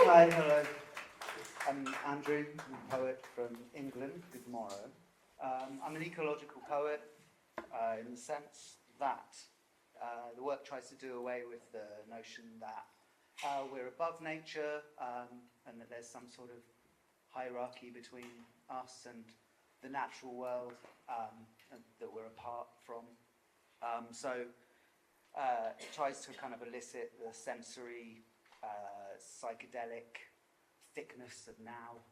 Hi, hello. I'm Andrew, I'm a poet from England. Good morrow. I'm an ecological poet in the sense that the work tries to do away with the notion that we're above nature and that there's some sort of hierarchy between us and the natural world and that we're apart from. It tries to kind of elicit the sensory, psychedelic thickness of now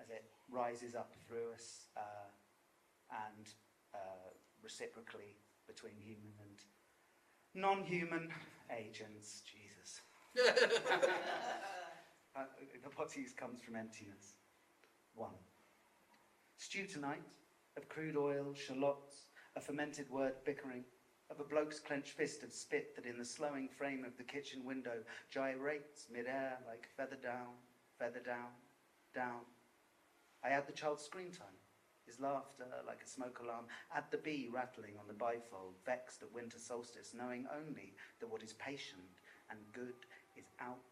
as it rises up through us and reciprocally between human and non-human agents. Jesus. Hypothesis comes from Emptiness. 1. Stew tonight of crude oil, shallots, a fermented word bickering, of a bloke's clenched fist of spit that in the slowing frame of the kitchen window gyrates mid-air like feather down, down. I add the child's screen time, his laughter like a smoke alarm, add the bee rattling on the bifold, vexed at winter solstice, knowing only that what is patient and good is out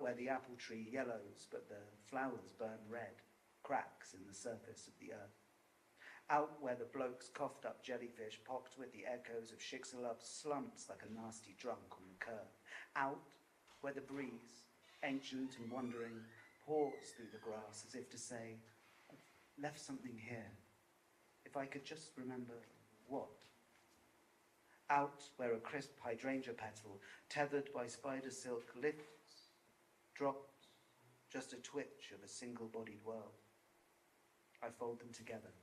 where the apple tree yellows but the flowers burn red, cracks in the surface of the earth. Out where the bloke's coughed up jellyfish, pocked with the echoes of Shiksalub, slumps like a nasty drunk on the curb. Out where the breeze, ancient and wandering, pours through the grass as if to say, I've left something here. If I could just remember what. Out where a crisp hydrangea petal, tethered by spider silk, lifts, drops, just a twitch of a single-bodied world. I fold them together.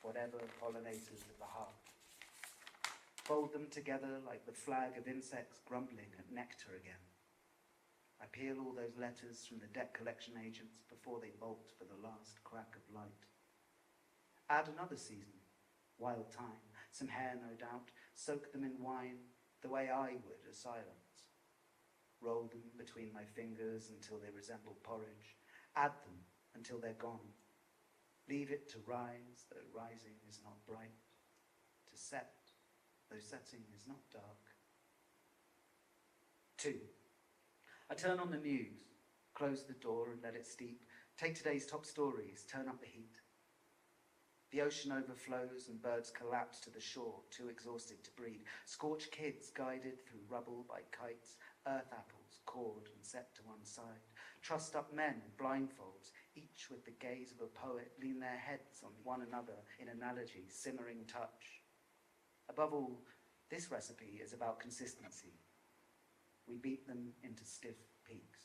Whatever pollinators of the heart. Fold them together like the flag of insects grumbling at nectar again. I peel all those letters from the debt collection agents before they bolt for the last crack of light. Add another season, wild thyme, some hair no doubt, soak them in wine the way I would a silence. Roll them between my fingers until they resemble porridge. Add them until they're gone. Leave it to rise, though rising is not bright. To set, though setting is not dark. 2. I turn on the news, close the door and let it steep. Take today's top stories, turn up the heat. The ocean overflows and birds collapse to the shore, too exhausted to breed. Scorched kids guided through rubble by kites, earth apples cored and set to one side. Trussed up men in blindfolds, each with the gaze of a poet, lean their heads on one another in analogy, simmering touch. Above all, this recipe is about consistency. We beat them into stiff peaks.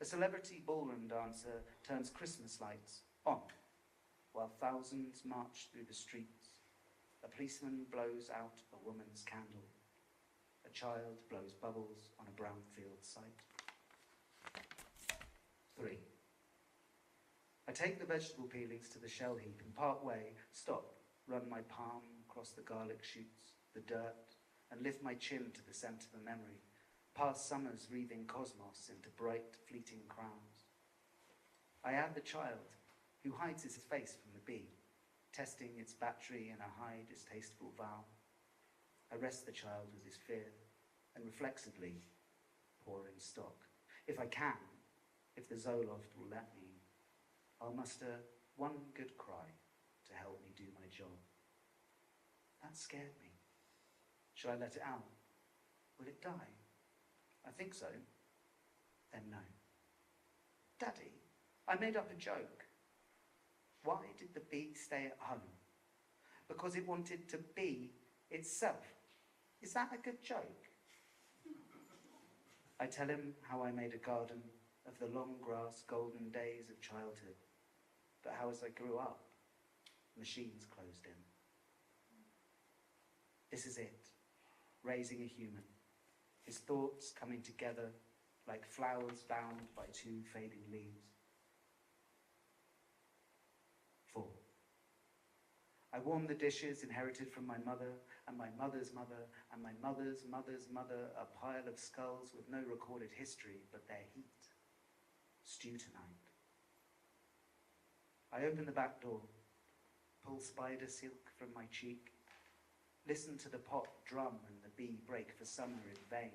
A celebrity ballroom dancer turns Christmas lights on, while thousands march through the streets. A policeman blows out a woman's candle. A child blows bubbles on a brownfield site. 3. I take the vegetable peelings to the shell heap and part way, stop, run my palm across the garlic shoots, the dirt, and lift my chin to the scent of a memory, past summer's wreathing cosmos into bright, fleeting crowns. I add the child, who hides his face from the bee, testing its battery in a high, distasteful vow. I rest the child with his fear, and reflexively pour in stock. If I can, if the Zoloft will let me, I'll muster one good cry to help me do my job. That scared me. Should I let it out? Will it die? I think so. Then no. Daddy, I made up a joke. Why did the bee stay at home? Because it wanted to be itself. Is that a good joke? I tell him how I made a garden of the long grass golden days of childhood, but how as I grew up, machines closed in. This is it, raising a human, his thoughts coming together like flowers bound by 2 fading leaves. 4. I warm the dishes inherited from my mother and my mother's mother and my mother's mother's mother, a pile of skulls with no recorded history but their heat. Stew tonight. I open the back door, pull spider silk from my cheek, listen to the pot drum and the bee break for summer in vain.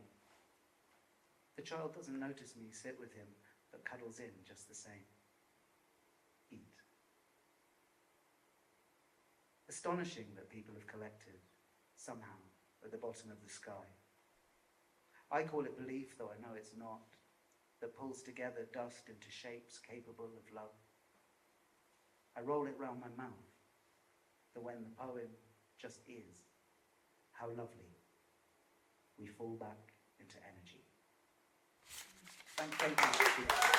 The child doesn't notice me sit with him, but cuddles in just the same. Eat. Astonishing that people have collected, somehow, at the bottom of the sky. I call it belief, though I know it's not, that pulls together dust into shapes capable of love. I roll it round my mouth, that when the poem just is, how lovely, we fall back into energy. Thank you.